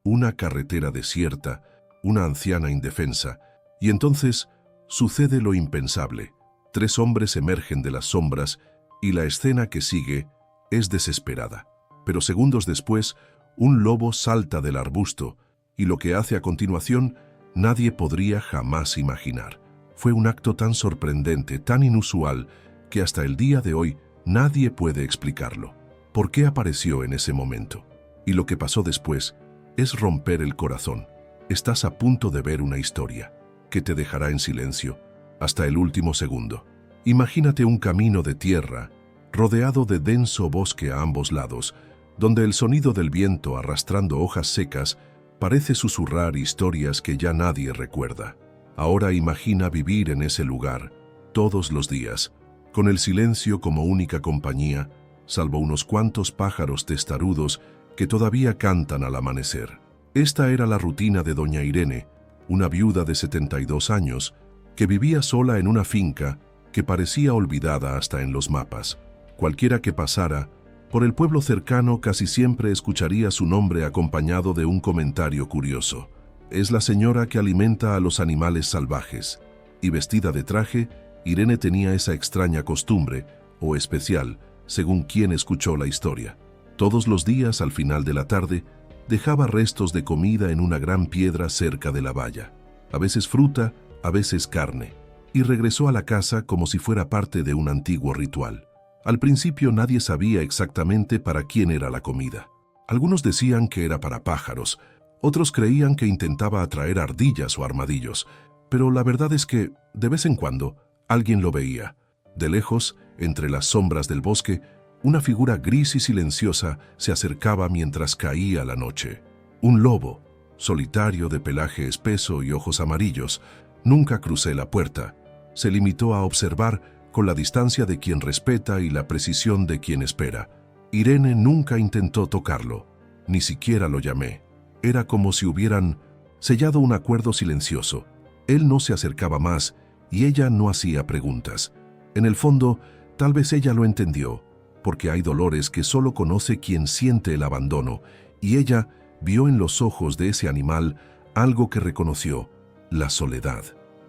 una carretera desierta, una anciana indefensa, y entonces sucede lo impensable. 3 hombres emergen de las sombras y la escena que sigue es desesperada. Pero segundos después, un lobo salta del arbusto y lo que hace a continuación nadie podría jamás imaginar. Fue un acto tan sorprendente, tan inusual, que hasta el día de hoy nadie puede explicarlo. ¿Por qué apareció en ese momento? Y lo que pasó después es romper el corazón. Estás a punto de ver una historia que te dejará en silencio hasta el último segundo. Imagínate un camino de tierra rodeado de denso bosque a ambos lados, donde el sonido del viento arrastrando hojas secas parece susurrar historias que ya nadie recuerda. Ahora imagina vivir en ese lugar todos los días, con el silencio como única compañía, salvo unos cuantos pájaros testarudos que todavía cantan al amanecer. Esta era la rutina de doña Irene, una viuda de 72 años, que vivía sola en una finca que parecía olvidada hasta en los mapas. Cualquiera que pasara por el pueblo cercano casi siempre escucharía su nombre acompañado de un comentario curioso. Es la señora que alimenta a los animales salvajes. Y vestida de traje, Irene tenía esa extraña costumbre, o especial, según quien escuchó la historia. Todos los días, al final de la tarde, dejaba restos de comida en una gran piedra cerca de la valla. A veces fruta, a veces carne. Y regresó a la casa como si fuera parte de un antiguo ritual. Al principio nadie sabía exactamente para quién era la comida. Algunos decían que era para pájaros, otros creían que intentaba atraer ardillas o armadillos, pero la verdad es que, de vez en cuando, alguien lo veía. De lejos, entre las sombras del bosque, una figura gris y silenciosa se acercaba mientras caía la noche. Un lobo, solitario de pelaje espeso y ojos amarillos. Nunca crucé la puerta. Se limitó a observar con la distancia de quien respeta y la precisión de quien espera. Irene nunca intentó tocarlo, ni siquiera lo llamé. Era como si hubieran sellado un acuerdo silencioso. Él no se acercaba más y ella no hacía preguntas. En el fondo, tal vez ella lo entendió, porque hay dolores que solo conoce quien siente el abandono, y ella vio en los ojos de ese animal algo que reconoció: la soledad.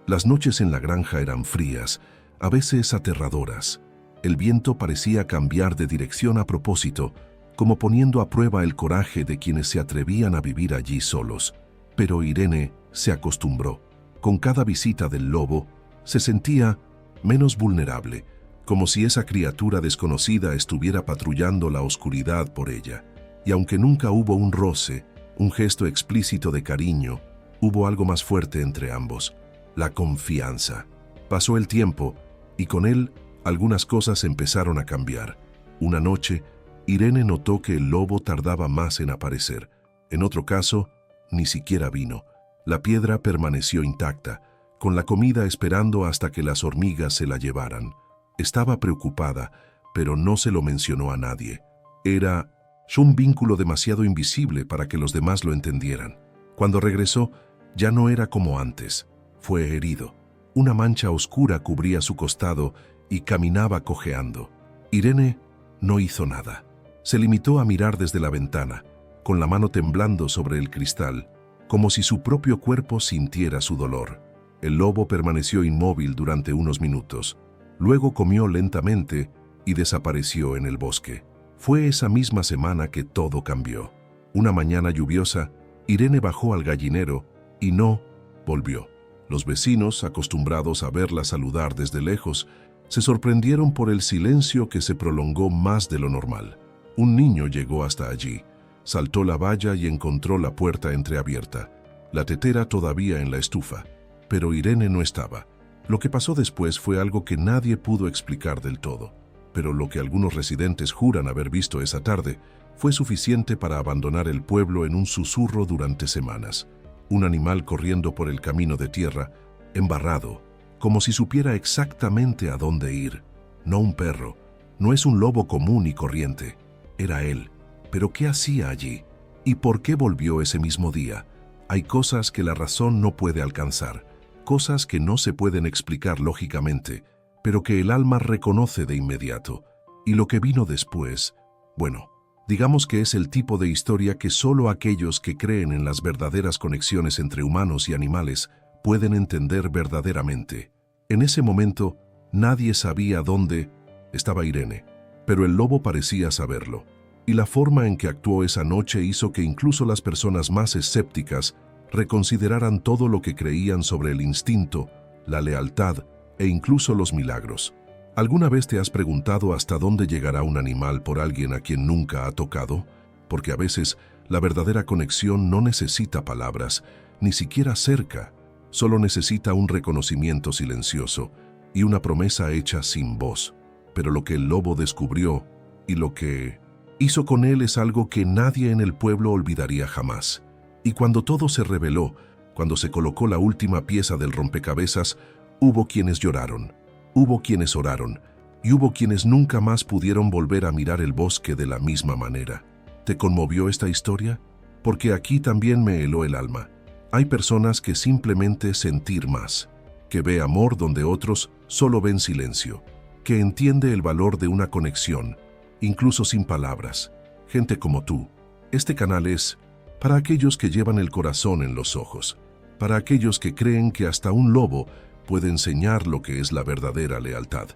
Las noches en la granja eran frías, a veces aterradoras. El viento parecía cambiar de dirección a propósito, como poniendo a prueba el coraje de quienes se atrevían a vivir allí solos. Pero Irene se acostumbró. Con cada visita del lobo, se sentía menos vulnerable, como si esa criatura desconocida estuviera patrullando la oscuridad por ella. Y aunque nunca hubo un roce, un gesto explícito de cariño, hubo algo más fuerte entre ambos: la confianza. Pasó el tiempo, y con él algunas cosas empezaron a cambiar. Una noche, Irene notó que el lobo tardaba más en aparecer. En otro caso, ni siquiera vino. La piedra permaneció intacta, con la comida esperando hasta que las hormigas se la llevaran. Estaba preocupada, pero no se lo mencionó a nadie. Era un vínculo demasiado invisible para que los demás lo entendieran. Cuando regresó, ya no era como antes. Fue herido. Una mancha oscura cubría su costado y caminaba cojeando. Irene no hizo nada. Se limitó a mirar desde la ventana, con la mano temblando sobre el cristal, como si su propio cuerpo sintiera su dolor. El lobo permaneció inmóvil durante unos minutos. Luego comió lentamente y desapareció en el bosque. Fue esa misma semana que todo cambió. Una mañana lluviosa, Irene bajó al gallinero y no volvió. Los vecinos, acostumbrados a verla saludar desde lejos, se sorprendieron por el silencio que se prolongó más de lo normal. Un niño llegó hasta allí, saltó la valla y encontró la puerta entreabierta, la tetera todavía en la estufa, pero Irene no estaba. Lo que pasó después fue algo que nadie pudo explicar del todo, pero lo que algunos residentes juran haber visto esa tarde fue suficiente para abandonar el pueblo en un susurro durante semanas. Un animal corriendo por el camino de tierra, embarrado, como si supiera exactamente a dónde ir. No un perro, no es un lobo común y corriente. Era él. ¿Pero qué hacía allí? ¿Y por qué volvió ese mismo día? Hay cosas que la razón no puede alcanzar, cosas que no se pueden explicar lógicamente, pero que el alma reconoce de inmediato. Y lo que vino después, bueno, Digamos que es el tipo de historia que solo aquellos que creen en las verdaderas conexiones entre humanos y animales pueden entender verdaderamente. En ese momento, nadie sabía dónde estaba Irene, pero el lobo parecía saberlo. Y la forma en que actuó esa noche hizo que incluso las personas más escépticas reconsideraran todo lo que creían sobre el instinto, la lealtad e incluso los milagros. ¿Alguna vez te has preguntado hasta dónde llegará un animal por alguien a quien nunca ha tocado? Porque a veces la verdadera conexión no necesita palabras, ni siquiera cerca. Solo necesita un reconocimiento silencioso y una promesa hecha sin voz. Pero lo que el lobo descubrió y lo que hizo con él es algo que nadie en el pueblo olvidaría jamás. Y cuando todo se reveló, cuando se colocó la última pieza del rompecabezas, hubo quienes lloraron, hubo quienes oraron, y hubo quienes nunca más pudieron volver a mirar el bosque de la misma manera. ¿Te conmovió esta historia? Porque aquí también me heló el alma. Hay personas que simplemente sentir más, que ve amor donde otros solo ven silencio, que entiende el valor de una conexión, incluso sin palabras. Gente como tú. Este canal es para aquellos que llevan el corazón en los ojos, para aquellos que creen que hasta un lobo puede enseñar lo que es la verdadera lealtad.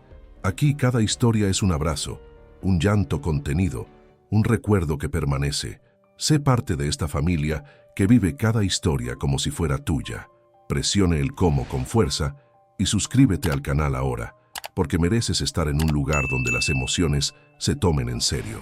Aquí cada historia es un abrazo, un llanto contenido, un recuerdo que permanece. Sé parte de esta familia que vive cada historia como si fuera tuya. Presione el como con fuerza y suscríbete al canal ahora, porque mereces estar en un lugar donde las emociones se tomen en serio.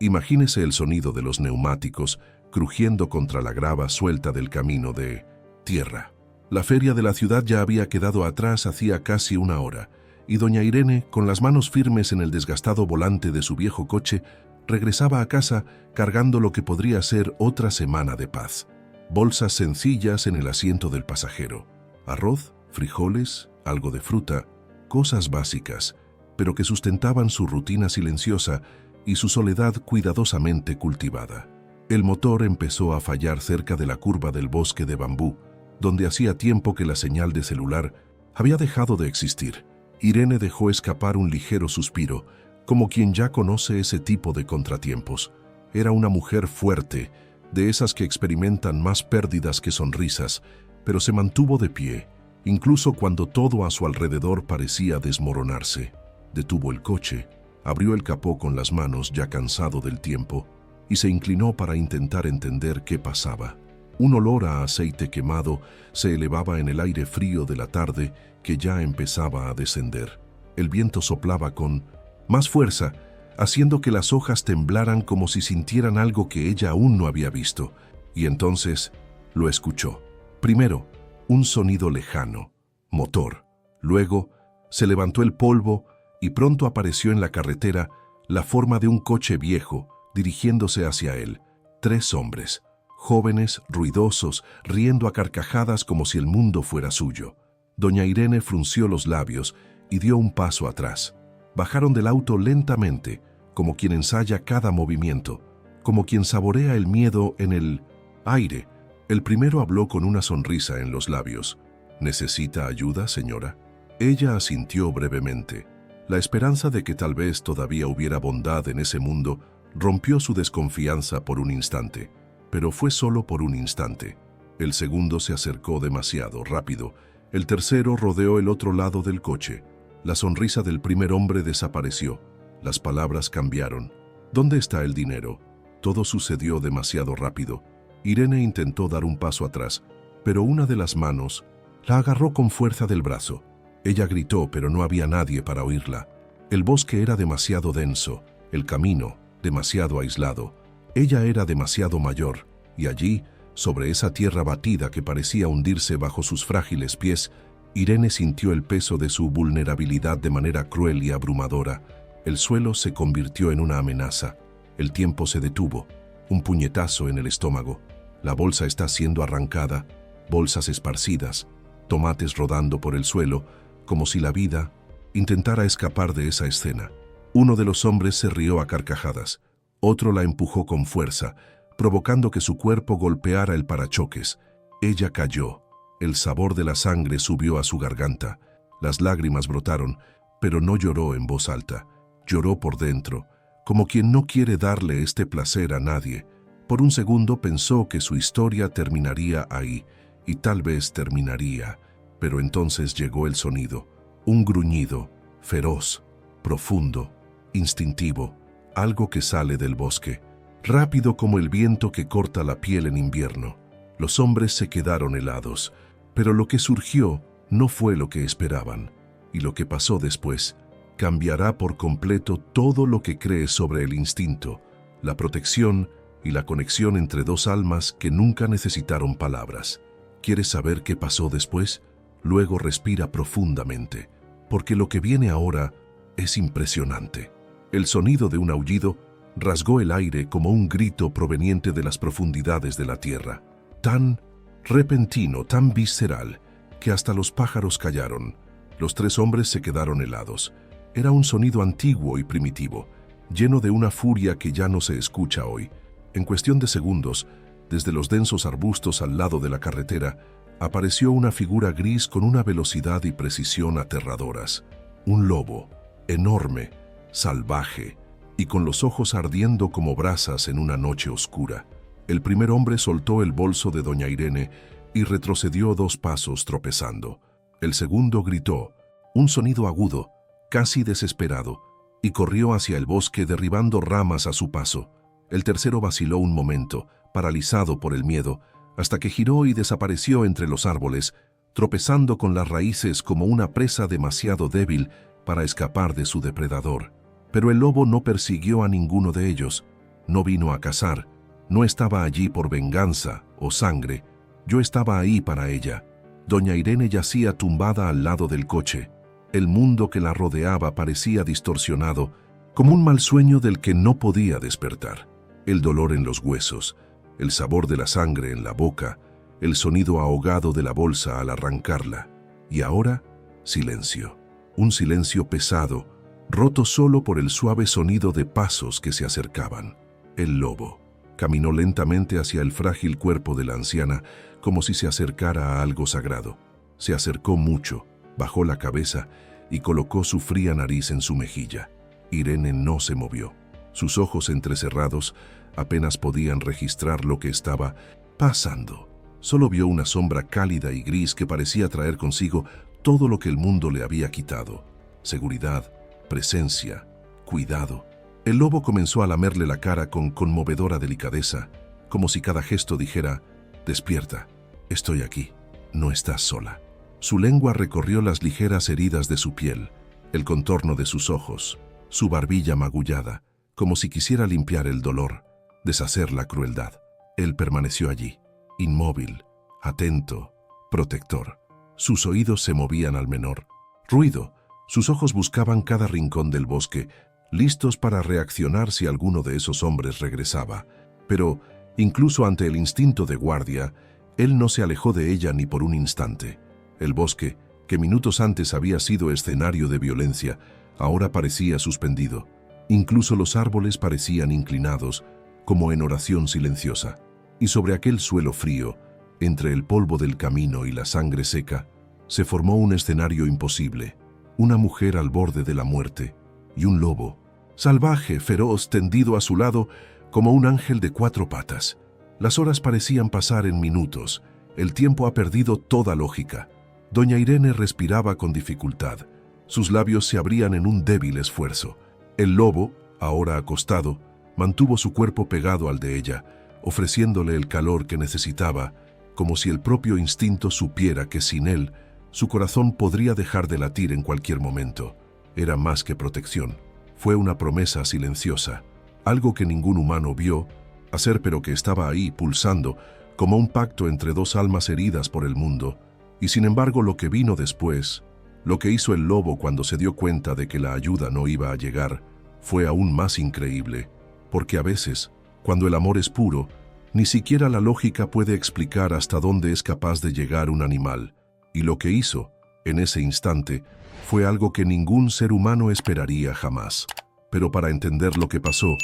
Imagínese el sonido de los neumáticos crujiendo contra la grava suelta del camino de tierra. La feria de la ciudad ya había quedado atrás hacía casi una hora, y doña Irene, con las manos firmes en el desgastado volante de su viejo coche, regresaba a casa cargando lo que podría ser otra semana de paz. Bolsas sencillas en el asiento del pasajero. Arroz, frijoles, algo de fruta, cosas básicas, pero que sustentaban su rutina silenciosa y su soledad cuidadosamente cultivada. El motor empezó a fallar cerca de la curva del bosque de bambú, donde hacía tiempo que la señal de celular había dejado de existir. Irene dejó escapar un ligero suspiro, como quien ya conoce ese tipo de contratiempos. Era una mujer fuerte, de esas que experimentan más pérdidas que sonrisas, pero se mantuvo de pie, incluso cuando todo a su alrededor parecía desmoronarse. Detuvo el coche, abrió el capó con las manos ya cansado del tiempo y se inclinó para intentar entender qué pasaba. Un olor a aceite quemado se elevaba en el aire frío de la tarde que ya empezaba a descender. El viento soplaba con más fuerza, haciendo que las hojas temblaran como si sintieran algo que ella aún no había visto. Y entonces lo escuchó. Primero, un sonido lejano, motor. Luego, se levantó el polvo y pronto apareció en la carretera la forma de un coche viejo dirigiéndose hacia él. 3 hombres, jóvenes, ruidosos, riendo a carcajadas como si el mundo fuera suyo. Doña Irene frunció los labios y dio un paso atrás. Bajaron del auto lentamente, como quien ensaya cada movimiento, como quien saborea el miedo en el aire. El primero habló con una sonrisa en los labios. ¿Necesita ayuda, señora? Ella asintió brevemente. La esperanza de que tal vez todavía hubiera bondad en ese mundo rompió su desconfianza por un instante, pero fue solo por un instante. El segundo se acercó demasiado rápido. El tercero rodeó el otro lado del coche. La sonrisa del primer hombre desapareció. Las palabras cambiaron. ¿Dónde está el dinero? Todo sucedió demasiado rápido. Irene intentó dar un paso atrás, pero una de las manos la agarró con fuerza del brazo. Ella gritó, pero no había nadie para oírla. El bosque era demasiado denso, el camino demasiado aislado. Ella era demasiado mayor, y allí, sobre esa tierra batida que parecía hundirse bajo sus frágiles pies, Irene sintió el peso de su vulnerabilidad de manera cruel y abrumadora. El suelo se convirtió en una amenaza. El tiempo se detuvo. Un puñetazo en el estómago. La bolsa está siendo arrancada, bolsas esparcidas, tomates rodando por el suelo, como si la vida intentara escapar de esa escena. Uno de los hombres se rió a carcajadas. Otro la empujó con fuerza, provocando que su cuerpo golpeara el parachoques. Ella cayó. El sabor de la sangre subió a su garganta. Las lágrimas brotaron, pero no lloró en voz alta. Lloró por dentro, como quien no quiere darle este placer a nadie. Por un segundo pensó que su historia terminaría ahí, y tal vez terminaría, pero entonces llegó el sonido, un gruñido, feroz, profundo, instintivo, algo que sale del bosque, rápido como el viento que corta la piel en invierno. Los hombres se quedaron helados, pero lo que surgió no fue lo que esperaban, y lo que pasó después cambiará por completo todo lo que crees sobre el instinto, la protección y la conexión entre dos almas que nunca necesitaron palabras. ¿Quieres saber qué pasó después? Luego respira profundamente, porque lo que viene ahora es impresionante. El sonido de un aullido rasgó el aire como un grito proveniente de las profundidades de la tierra, tan repentino, tan visceral, que hasta los pájaros callaron. Los tres hombres se quedaron helados. Era un sonido antiguo y primitivo, lleno de una furia que ya no se escucha hoy. En cuestión de segundos, desde los densos arbustos al lado de la carretera, apareció una figura gris con una velocidad y precisión aterradoras. Un lobo, enorme, salvaje, y con los ojos ardiendo como brasas en una noche oscura. El primer hombre soltó el bolso de doña Irene y retrocedió 2 pasos tropezando. El segundo gritó, un sonido agudo, casi desesperado, y corrió hacia el bosque derribando ramas a su paso. El tercero vaciló un momento, paralizado por el miedo, hasta que giró y desapareció entre los árboles, tropezando con las raíces como una presa demasiado débil para escapar de su depredador. Pero el lobo no persiguió a ninguno de ellos, no vino a cazar, no estaba allí por venganza o sangre, yo estaba ahí para ella. Doña Irene yacía tumbada al lado del coche. El mundo que la rodeaba parecía distorsionado, como un mal sueño del que no podía despertar. El dolor en los huesos, el sabor de la sangre en la boca, el sonido ahogado de la bolsa al arrancarla. Y ahora, silencio. Un silencio pesado, roto solo por el suave sonido de pasos que se acercaban. El lobo caminó lentamente hacia el frágil cuerpo de la anciana, como si se acercara a algo sagrado. Se acercó mucho, bajó la cabeza y colocó su fría nariz en su mejilla. Irene no se movió. Sus ojos entrecerrados apenas podían registrar lo que estaba pasando. Solo vio una sombra cálida y gris que parecía traer consigo todo lo que el mundo le había quitado. Seguridad, presencia, cuidado. El lobo comenzó a lamerle la cara con conmovedora delicadeza, como si cada gesto dijera, «Despierta, estoy aquí, no estás sola». Su lengua recorrió las ligeras heridas de su piel, el contorno de sus ojos, su barbilla magullada, como si quisiera limpiar el dolor, deshacer la crueldad. Él permaneció allí, inmóvil, atento, protector. Sus oídos se movían al menor ruido, sus ojos buscaban cada rincón del bosque, listos para reaccionar si alguno de esos hombres regresaba. Pero, incluso ante el instinto de guardia, él no se alejó de ella ni por un instante. El bosque, que minutos antes había sido escenario de violencia, ahora parecía suspendido. Incluso los árboles parecían inclinados, como en oración silenciosa. Y sobre aquel suelo frío, entre el polvo del camino y la sangre seca, se formó un escenario imposible. Una mujer al borde de la muerte y un lobo, salvaje, feroz, tendido a su lado como un ángel de 4 patas. Las horas parecían pasar en minutos. El tiempo ha perdido toda lógica. Doña Irene respiraba con dificultad. Sus labios se abrían en un débil esfuerzo. El lobo, ahora acostado, mantuvo su cuerpo pegado al de ella, ofreciéndole el calor que necesitaba, como si el propio instinto supiera que sin él, su corazón podría dejar de latir en cualquier momento. Era más que protección. Fue una promesa silenciosa, algo que ningún humano vio hacer, pero que estaba ahí pulsando como un pacto entre 2 almas heridas por el mundo. Y sin embargo, lo que vino después, lo que hizo el lobo cuando se dio cuenta de que la ayuda no iba a llegar, fue aún más increíble, porque a veces, cuando el amor es puro, ni siquiera la lógica puede explicar hasta dónde es capaz de llegar un animal. Y lo que hizo, en ese instante, fue algo que ningún ser humano esperaría jamás. Pero para entender lo que pasó,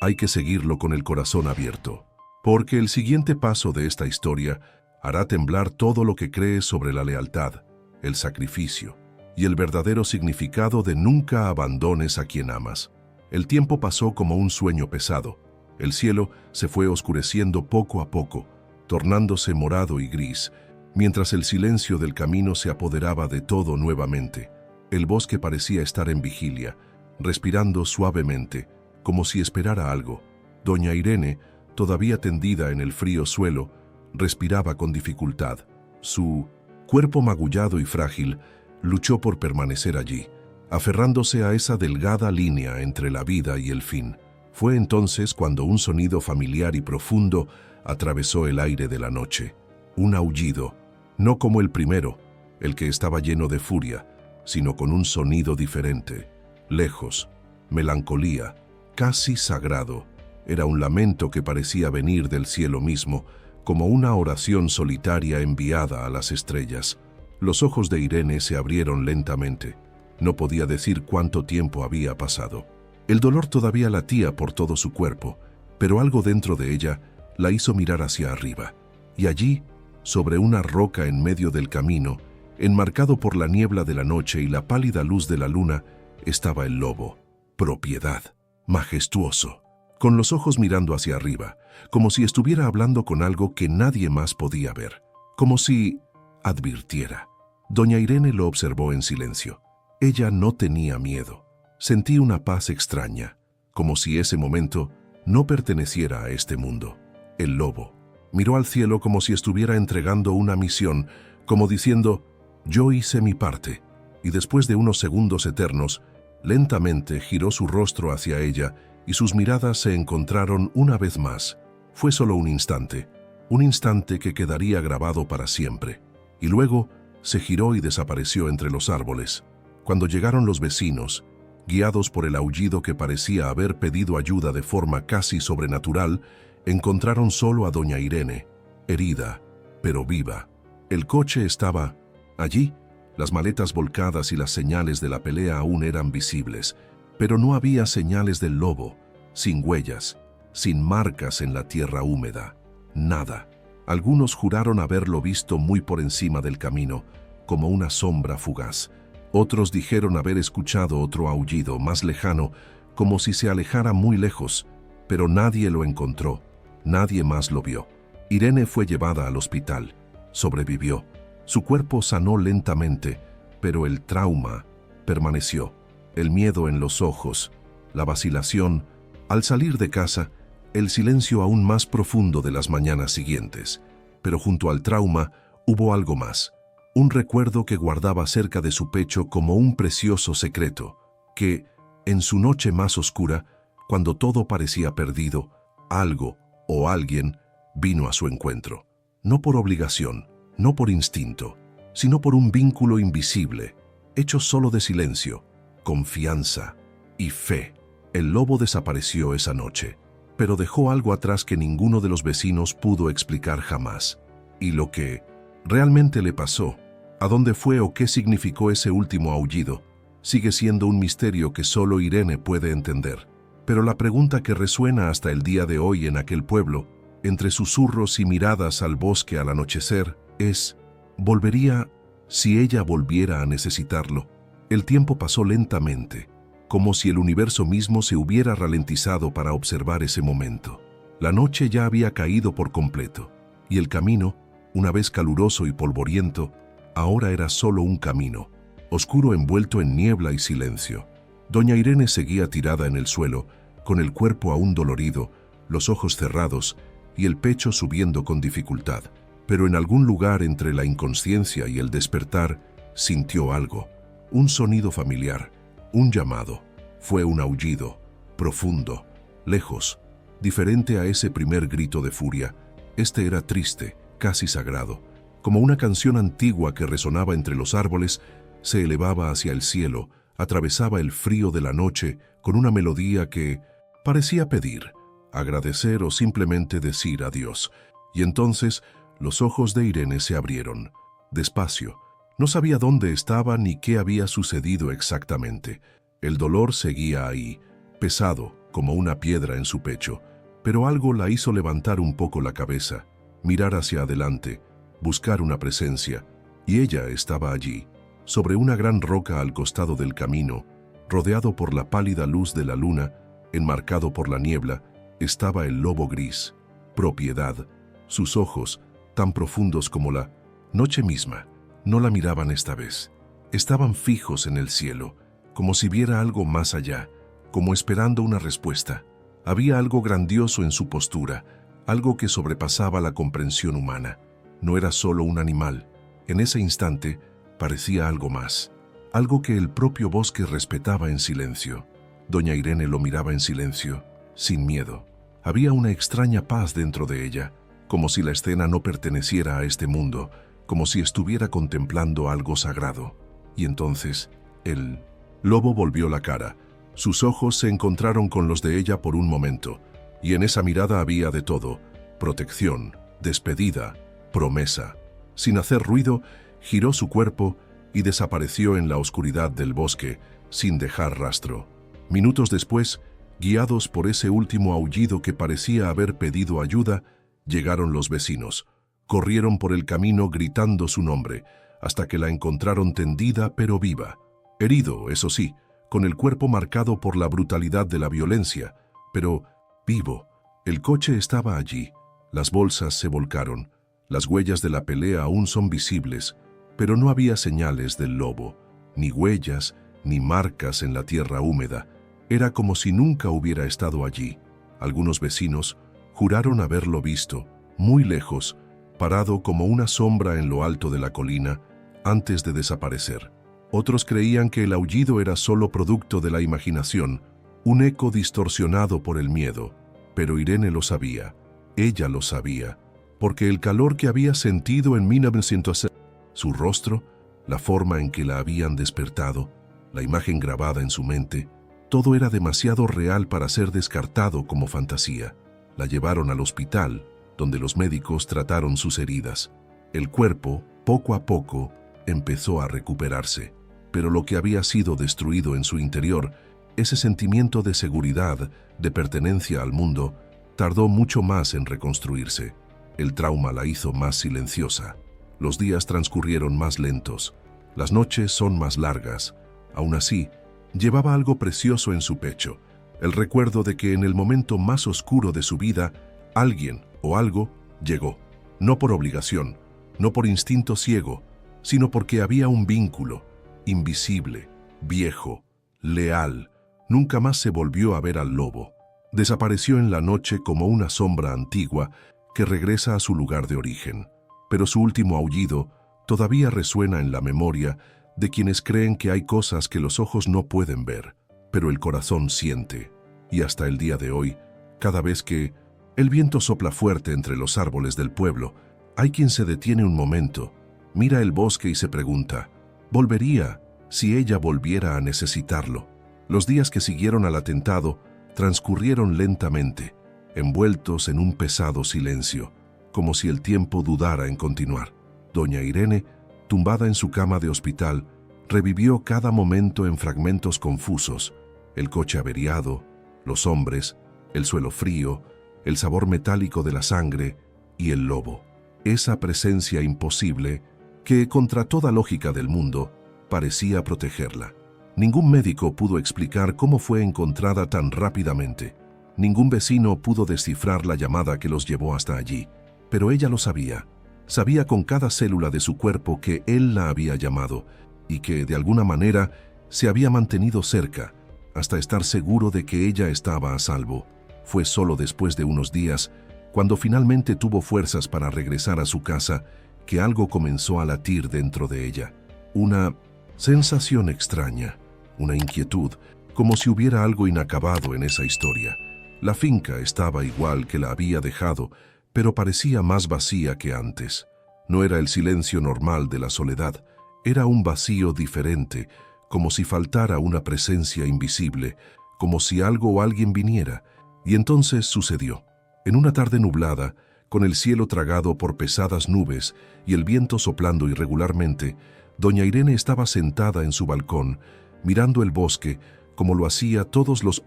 hay que seguirlo con el corazón abierto. Porque el siguiente paso de esta historia hará temblar todo lo que crees sobre la lealtad, el sacrificio y el verdadero significado de nunca abandones a quien amas. El tiempo pasó como un sueño pesado. El cielo se fue oscureciendo poco a poco, tornándose morado y gris, mientras el silencio del camino se apoderaba de todo nuevamente. El bosque parecía estar en vigilia, respirando suavemente, como si esperara algo. Doña Irene, todavía tendida en el frío suelo, respiraba con dificultad. Su cuerpo magullado y frágil luchó por permanecer allí, aferrándose a esa delgada línea entre la vida y el fin. Fue entonces cuando un sonido familiar y profundo atravesó el aire de la noche. Un aullido, no como el primero, el que estaba lleno de furia, sino con un sonido diferente, lejos, melancolía, casi sagrado. Era un lamento que parecía venir del cielo mismo, como una oración solitaria enviada a las estrellas. Los ojos de Irene se abrieron lentamente. No podía decir cuánto tiempo había pasado. El dolor todavía latía por todo su cuerpo, pero algo dentro de ella la hizo mirar hacia arriba. Y allí, sobre una roca en medio del camino, enmarcado por la niebla de la noche y la pálida luz de la luna, estaba el lobo. Propiedad, majestuoso, con los ojos mirando hacia arriba, como si estuviera hablando con algo que nadie más podía ver, como si advirtiera. Doña Irene lo observó en silencio. Ella no tenía miedo. Sentí una paz extraña, como si ese momento no perteneciera a este mundo. El lobo miró al cielo como si estuviera entregando una misión, como diciendo, «Yo hice mi parte», y después de unos segundos eternos, lentamente giró su rostro hacia ella y sus miradas se encontraron una vez más. Fue solo un instante que quedaría grabado para siempre. Y luego se giró y desapareció entre los árboles. Cuando llegaron los vecinos, guiados por el aullido que parecía haber pedido ayuda de forma casi sobrenatural, encontraron solo a doña Irene, herida, pero viva. El coche estaba allí, las maletas volcadas y las señales de la pelea aún eran visibles, pero no había señales del lobo, sin huellas, sin marcas en la tierra húmeda, nada. Algunos juraron haberlo visto muy por encima del camino, como una sombra fugaz. Otros dijeron haber escuchado otro aullido más lejano, como si se alejara muy lejos, pero nadie lo encontró, nadie más lo vio. Irene fue llevada al hospital, sobrevivió. Su cuerpo sanó lentamente, pero el trauma permaneció. El miedo en los ojos, la vacilación. Al salir de casa, el silencio aún más profundo de las mañanas siguientes. Pero junto al trauma hubo algo más. Un recuerdo que guardaba cerca de su pecho como un precioso secreto, que, en su noche más oscura, cuando todo parecía perdido, algo o alguien vino a su encuentro. No por obligación, no por instinto, sino por un vínculo invisible, hecho solo de silencio, confianza y fe. El lobo desapareció esa noche, pero dejó algo atrás que ninguno de los vecinos pudo explicar jamás. Y lo que realmente le pasó, a dónde fue o qué significó ese último aullido, sigue siendo un misterio que solo Irene puede entender. Pero la pregunta que resuena hasta el día de hoy en aquel pueblo, entre susurros y miradas al bosque al anochecer, es, ¿volvería si ella volviera a necesitarlo? El tiempo pasó lentamente, como si el universo mismo se hubiera ralentizado para observar ese momento. La noche ya había caído por completo, y el camino, una vez caluroso y polvoriento, ahora era solo un camino, oscuro envuelto en niebla y silencio. Doña Irene seguía tirada en el suelo, con el cuerpo aún dolorido, los ojos cerrados y el pecho subiendo con dificultad. Pero en algún lugar entre la inconsciencia y el despertar, sintió algo, un sonido familiar, un llamado. Fue un aullido, profundo, lejos, diferente a ese primer grito de furia. Este era triste, casi sagrado. Como una canción antigua que resonaba entre los árboles, se elevaba hacia el cielo, atravesaba el frío de la noche con una melodía que parecía pedir, agradecer o simplemente decir adiós. Y entonces los ojos de Irene se abrieron, despacio. No sabía dónde estaba ni qué había sucedido exactamente. El dolor seguía ahí, pesado como una piedra en su pecho, pero algo la hizo levantar un poco la cabeza, mirar hacia adelante, buscar una presencia, y ella estaba allí, sobre una gran roca al costado del camino, rodeado por la pálida luz de la luna, enmarcado por la niebla, estaba el lobo gris, propiedad. Sus ojos, tan profundos como la noche misma, no la miraban esta vez. Estaban fijos en el cielo, como si viera algo más allá, como esperando una respuesta. Había algo grandioso en su postura, algo que sobrepasaba la comprensión humana. No era solo un animal. En ese instante parecía algo más, algo que el propio bosque respetaba en silencio. Doña Irene lo miraba en silencio, sin miedo. Había una extraña paz dentro de ella, como si la escena no perteneciera a este mundo, como si estuviera contemplando algo sagrado. Y entonces, el lobo volvió la cara. Sus ojos se encontraron con los de ella por un momento, y en esa mirada había de todo: protección, despedida, promesa. Sin hacer ruido, giró su cuerpo y desapareció en la oscuridad del bosque, sin dejar rastro. Minutos después, guiados por ese último aullido que parecía haber pedido ayuda, llegaron los vecinos. Corrieron por el camino gritando su nombre, hasta que la encontraron tendida pero viva. Herido, eso sí, con el cuerpo marcado por la brutalidad de la violencia, pero vivo. El coche estaba allí, las bolsas se volcaron, las huellas de la pelea aún son visibles, pero no había señales del lobo, ni huellas, ni marcas en la tierra húmeda. Era como si nunca hubiera estado allí. Algunos vecinos juraron haberlo visto, muy lejos, parado como una sombra en lo alto de la colina, antes de desaparecer. Otros creían que el aullido era solo producto de la imaginación, un eco distorsionado por el miedo. Pero Irene lo sabía, ella lo sabía, porque el calor que había sentido en 1906, su rostro, la forma en que la habían despertado, la imagen grabada en su mente, todo era demasiado real para ser descartado como fantasía. La llevaron al hospital, donde los médicos trataron sus heridas. El cuerpo, poco a poco, empezó a recuperarse, pero lo que había sido destruido en su interior, ese sentimiento de seguridad, de pertenencia al mundo, tardó mucho más en reconstruirse. El trauma la hizo más silenciosa. Los días transcurrieron más lentos. Las noches son más largas. Aún así, llevaba algo precioso en su pecho, el recuerdo de que en el momento más oscuro de su vida, alguien o algo llegó. No por obligación, no por instinto ciego, sino porque había un vínculo, invisible, viejo, leal. Nunca más se volvió a ver al lobo. Desapareció en la noche como una sombra antigua que regresa a su lugar de origen. Pero su último aullido todavía resuena en la memoria de quienes creen que hay cosas que los ojos no pueden ver, pero el corazón siente. Y hasta el día de hoy, cada vez que el viento sopla fuerte entre los árboles del pueblo, hay quien se detiene un momento, mira el bosque y se pregunta, ¿volvería si ella volviera a necesitarlo? Los días que siguieron al atentado transcurrieron lentamente, envueltos en un pesado silencio, como si el tiempo dudara en continuar. Doña Irene, tumbada en su cama de hospital, revivió cada momento en fragmentos confusos: el coche averiado, los hombres, el suelo frío, el sabor metálico de la sangre y el lobo. Esa presencia imposible que, contra toda lógica del mundo, parecía protegerla. Ningún médico pudo explicar cómo fue encontrada tan rápidamente. Ningún vecino pudo descifrar la llamada que los llevó hasta allí. Pero ella lo sabía. Sabía con cada célula de su cuerpo que él la había llamado y que, de alguna manera, se había mantenido cerca, hasta estar seguro de que ella estaba a salvo. Fue solo después de unos días, cuando finalmente tuvo fuerzas para regresar a su casa, que algo comenzó a latir dentro de ella. Una sensación extraña, una inquietud, como si hubiera algo inacabado en esa historia. La finca estaba igual que la había dejado, pero parecía más vacía que antes. No era el silencio normal de la soledad, era un vacío diferente, como si faltara una presencia invisible, como si algo o alguien viniera. Y entonces sucedió. En una tarde nublada, con el cielo tragado por pesadas nubes y el viento soplando irregularmente, doña Irene estaba sentada en su balcón, mirando el bosque, como lo hacía todos los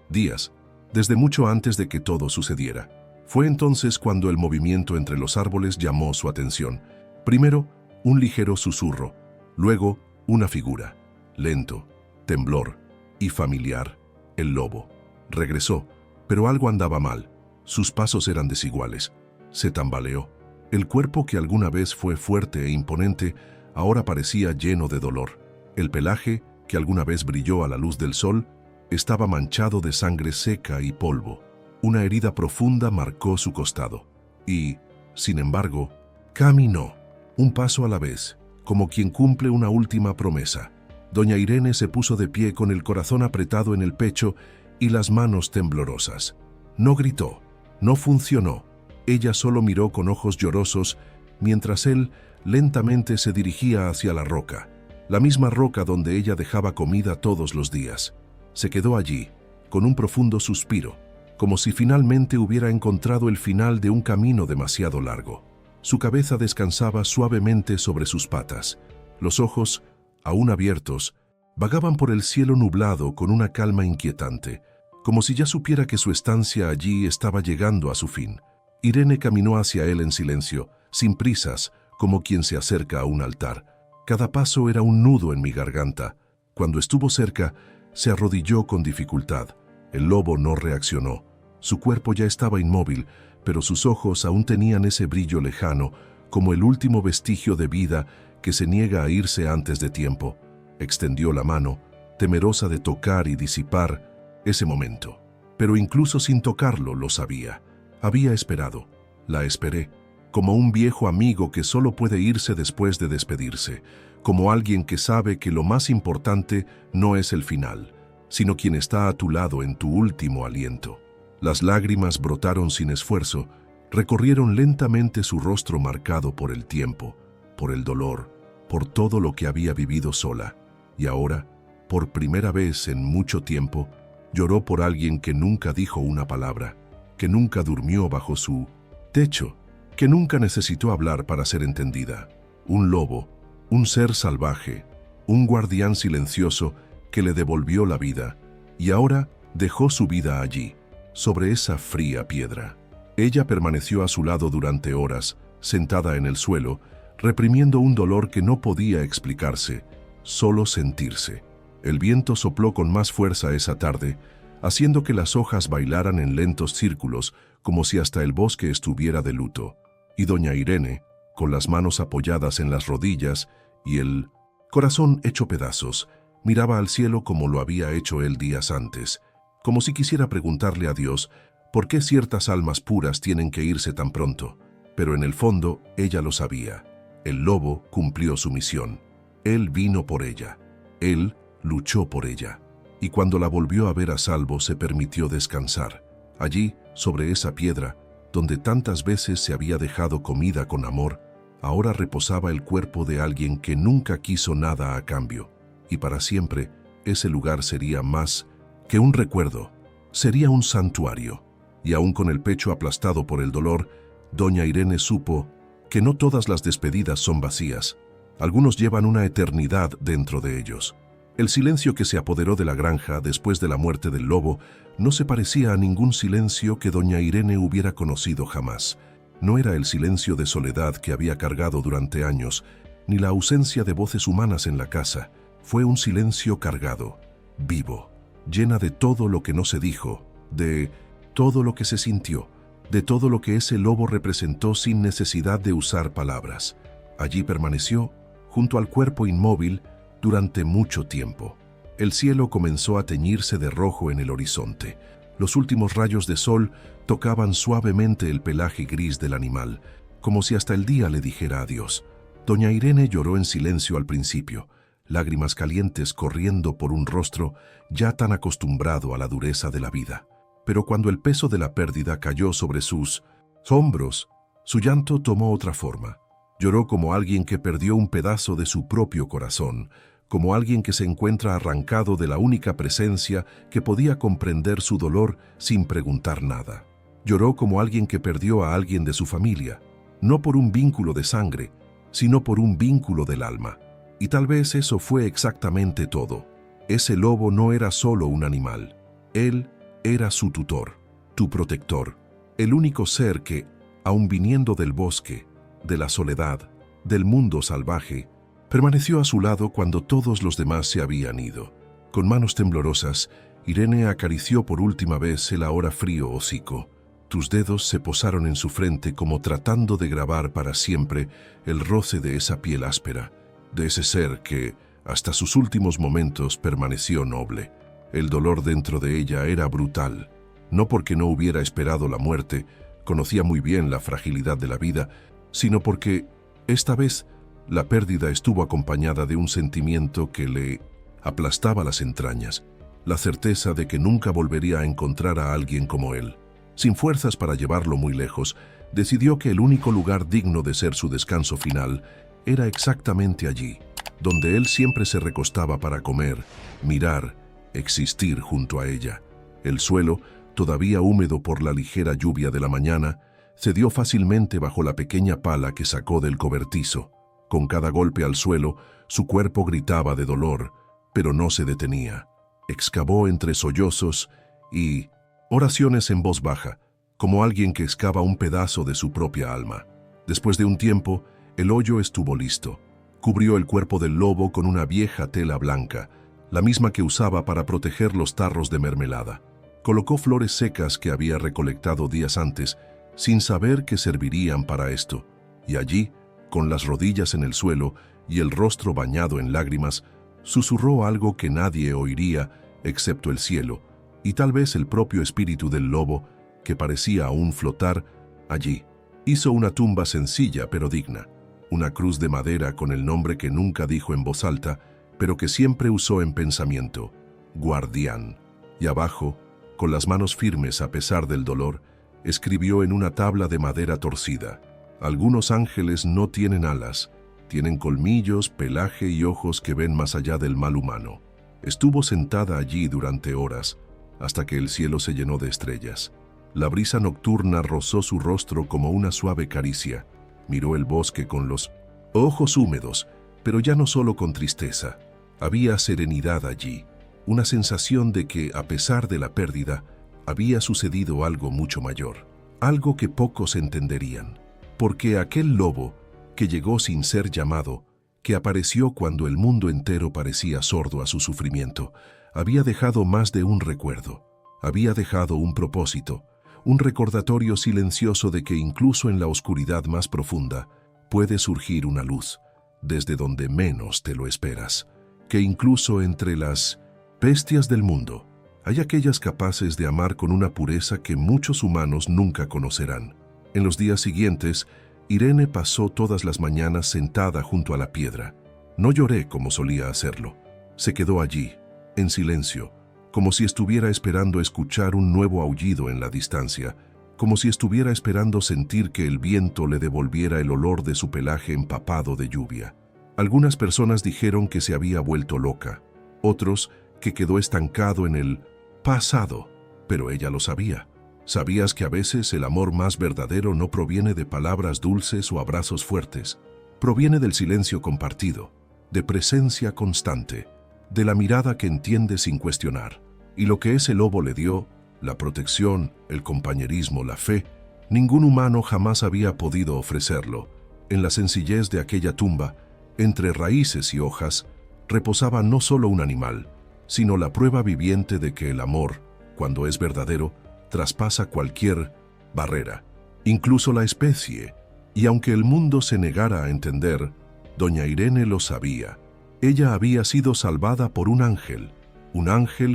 días, desde mucho antes de que todo sucediera. Fue entonces cuando el movimiento entre los árboles llamó su atención. Primero, un ligero susurro, luego, una figura, lento, temblor y familiar, el lobo. Regresó, pero algo andaba mal. Sus pasos eran desiguales. Se tambaleó. El cuerpo que alguna vez fue fuerte e imponente, ahora parecía lleno de dolor. El pelaje, que alguna vez brilló a la luz del sol, estaba manchado de sangre seca y polvo. Una herida profunda marcó su costado. Y, sin embargo, caminó, un paso a la vez, como quien cumple una última promesa. Doña Irene se puso de pie con el corazón apretado en el pecho y las manos temblorosas. No gritó, no funcionó. Ella solo miró con ojos llorosos mientras él lentamente se dirigía hacia la roca, la misma roca donde ella dejaba comida todos los días. Se quedó allí, con un profundo suspiro, como si finalmente hubiera encontrado el final de un camino demasiado largo. Su cabeza descansaba suavemente sobre sus patas. Los ojos, aún abiertos, vagaban por el cielo nublado con una calma inquietante, como si ya supiera que su estancia allí estaba llegando a su fin. Irene caminó hacia él en silencio, sin prisas, como quien se acerca a un altar. Cada paso era un nudo en mi garganta. Cuando estuvo cerca, se arrodilló con dificultad. El lobo no reaccionó. Su cuerpo ya estaba inmóvil, pero sus ojos aún tenían ese brillo lejano, como el último vestigio de vida que se niega a irse antes de tiempo. Extendió la mano, temerosa de tocar y disipar ese momento. Pero incluso sin tocarlo lo sabía. Había esperado. La esperé, como un viejo amigo que solo puede irse después de despedirse, como alguien que sabe que lo más importante no es el final, sino quien está a tu lado en tu último aliento. Las lágrimas brotaron sin esfuerzo, recorrieron lentamente su rostro marcado por el tiempo, por el dolor, por todo lo que había vivido sola. Y ahora, por primera vez en mucho tiempo, lloró por alguien que nunca dijo una palabra, que nunca durmió bajo su techo, que nunca necesitó hablar para ser entendida. Un lobo, un ser salvaje, un guardián silencioso que le devolvió la vida, y ahora dejó su vida allí, sobre esa fría piedra. Ella permaneció a su lado durante horas, sentada en el suelo, reprimiendo un dolor que no podía explicarse, solo sentirse. El viento sopló con más fuerza esa tarde, haciendo que las hojas bailaran en lentos círculos, como si hasta el bosque estuviera de luto. Y doña Irene, con las manos apoyadas en las rodillas y el corazón hecho pedazos, miraba al cielo como lo había hecho él días antes, como si quisiera preguntarle a Dios por qué ciertas almas puras tienen que irse tan pronto. Pero en el fondo, ella lo sabía. El lobo cumplió su misión. Él vino por ella. Él luchó por ella. Y cuando la volvió a ver a salvo, se permitió descansar. Allí, sobre esa piedra, donde tantas veces se había dejado comida con amor, ahora reposaba el cuerpo de alguien que nunca quiso nada a cambio. Y para siempre, ese lugar sería más que un recuerdo, sería un santuario. Y aún con el pecho aplastado por el dolor, doña Irene supo que no todas las despedidas son vacías. Algunos llevan una eternidad dentro de ellos. El silencio que se apoderó de la granja después de la muerte del lobo no se parecía a ningún silencio que doña Irene hubiera conocido jamás. No era el silencio de soledad que había cargado durante años, ni la ausencia de voces humanas en la casa. Fue un silencio cargado, vivo, llena de todo lo que no se dijo, de todo lo que se sintió, de todo lo que ese lobo representó sin necesidad de usar palabras. Allí permaneció, junto al cuerpo inmóvil, durante mucho tiempo. El cielo comenzó a teñirse de rojo en el horizonte. Los últimos rayos de sol tocaban suavemente el pelaje gris del animal, como si hasta el día le dijera adiós. Doña Irene lloró en silencio al principio, lágrimas calientes corriendo por un rostro ya tan acostumbrado a la dureza de la vida. Pero cuando el peso de la pérdida cayó sobre sus hombros, su llanto tomó otra forma. Lloró como alguien que perdió un pedazo de su propio corazón, como alguien que se encuentra arrancado de la única presencia que podía comprender su dolor sin preguntar nada. Lloró como alguien que perdió a alguien de su familia, no por un vínculo de sangre, sino por un vínculo del alma. Y tal vez eso fue exactamente todo. Ese lobo no era solo un animal. Él era su tutor, tu protector, el único ser que, aun viniendo del bosque, de la soledad, del mundo salvaje, permaneció a su lado cuando todos los demás se habían ido. Con manos temblorosas, Irene acarició por última vez el ahora frío hocico. Tus dedos se posaron en su frente como tratando de grabar para siempre el roce de esa piel áspera, de ese ser que, hasta sus últimos momentos, permaneció noble. El dolor dentro de ella era brutal, no porque no hubiera esperado la muerte, conocía muy bien la fragilidad de la vida, sino porque, esta vez, la pérdida estuvo acompañada de un sentimiento que le aplastaba las entrañas, la certeza de que nunca volvería a encontrar a alguien como él. Sin fuerzas para llevarlo muy lejos, decidió que el único lugar digno de ser su descanso final era exactamente allí, donde él siempre se recostaba para comer, mirar, existir junto a ella. El suelo, todavía húmedo por la ligera lluvia de la mañana, cedió fácilmente bajo la pequeña pala que sacó del cobertizo. Con cada golpe al suelo, su cuerpo gritaba de dolor, pero no se detenía. Excavó entre sollozos y oraciones en voz baja, como alguien que excava un pedazo de su propia alma. Después de un tiempo, el hoyo estuvo listo. Cubrió el cuerpo del lobo con una vieja tela blanca, la misma que usaba para proteger los tarros de mermelada. Colocó flores secas que había recolectado días antes, sin saber que servirían para esto, y allí, con las rodillas en el suelo y el rostro bañado en lágrimas, susurró algo que nadie oiría excepto el cielo, y tal vez el propio espíritu del lobo, que parecía aún flotar allí. Hizo una tumba sencilla pero digna, una cruz de madera con el nombre que nunca dijo en voz alta, pero que siempre usó en pensamiento, Guardián. Y abajo, con las manos firmes a pesar del dolor, escribió en una tabla de madera torcida: algunos ángeles no tienen alas, tienen colmillos, pelaje y ojos que ven más allá del mal humano. Estuvo sentada allí durante horas, hasta que el cielo se llenó de estrellas. La brisa nocturna rozó su rostro como una suave caricia. Miró el bosque con los ojos húmedos, pero ya no solo con tristeza. Había serenidad allí, una sensación de que, a pesar de la pérdida, había sucedido algo mucho mayor, algo que pocos entenderían. Porque aquel lobo, que llegó sin ser llamado, que apareció cuando el mundo entero parecía sordo a su sufrimiento, había dejado más de un recuerdo, había dejado un propósito, un recordatorio silencioso de que incluso en la oscuridad más profunda puede surgir una luz, desde donde menos te lo esperas, que incluso entre las bestias del mundo hay aquellas capaces de amar con una pureza que muchos humanos nunca conocerán. En los días siguientes, Irene pasó todas las mañanas sentada junto a la piedra. No lloré como solía hacerlo. Se quedó allí, en silencio, como si estuviera esperando escuchar un nuevo aullido en la distancia, como si estuviera esperando sentir que el viento le devolviera el olor de su pelaje empapado de lluvia. Algunas personas dijeron que se había vuelto loca, otros que quedó estancado en el pasado, pero ella lo sabía. ¿Sabías que a veces el amor más verdadero no proviene de palabras dulces o abrazos fuertes? Proviene del silencio compartido, de presencia constante, de la mirada que entiende sin cuestionar. Y lo que ese lobo le dio, la protección, el compañerismo, la fe, ningún humano jamás había podido ofrecerlo. En la sencillez de aquella tumba, entre raíces y hojas, reposaba no solo un animal, sino la prueba viviente de que el amor, cuando es verdadero, traspasa cualquier barrera, incluso la especie, y aunque el mundo se negara a entender, doña Irene lo sabía. Ella había sido salvada por un ángel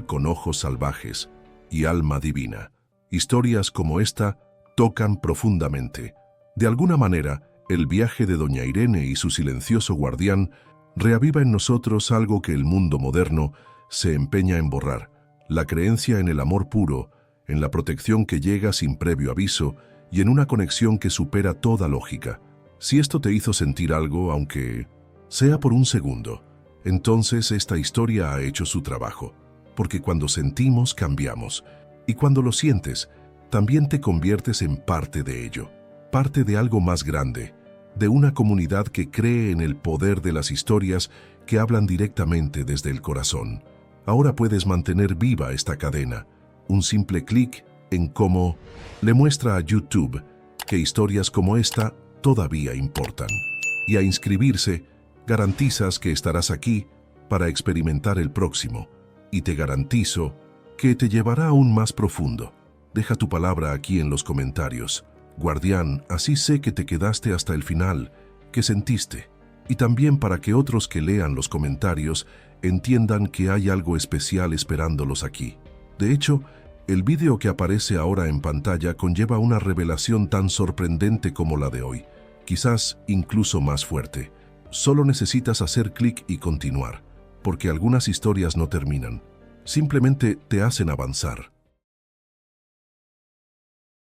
con ojos salvajes y alma divina. Historias como esta tocan profundamente. De alguna manera, el viaje de doña Irene y su silencioso guardián reaviva en nosotros algo que el mundo moderno se empeña en borrar: la creencia en el amor puro, en la protección que llega sin previo aviso y en una conexión que supera toda lógica. Si esto te hizo sentir algo, aunque sea por un segundo, entonces esta historia ha hecho su trabajo, porque cuando sentimos cambiamos, y cuando lo sientes, también te conviertes en parte de ello, parte de algo más grande, de una comunidad que cree en el poder de las historias que hablan directamente desde el corazón. Ahora puedes mantener viva esta cadena. Un simple clic en cómo le muestra a YouTube que historias como esta todavía importan. Y a inscribirse, garantizas que estarás aquí para experimentar el próximo. Y te garantizo que te llevará aún más profundo. Deja tu palabra aquí en los comentarios. Guardián, así sé que te quedaste hasta el final, que sentiste. Y también para que otros que lean los comentarios entiendan que hay algo especial esperándolos aquí. De hecho, el vídeo que aparece ahora en pantalla conlleva una revelación tan sorprendente como la de hoy, quizás incluso más fuerte. Solo necesitas hacer clic y continuar, porque algunas historias no terminan, simplemente te hacen avanzar.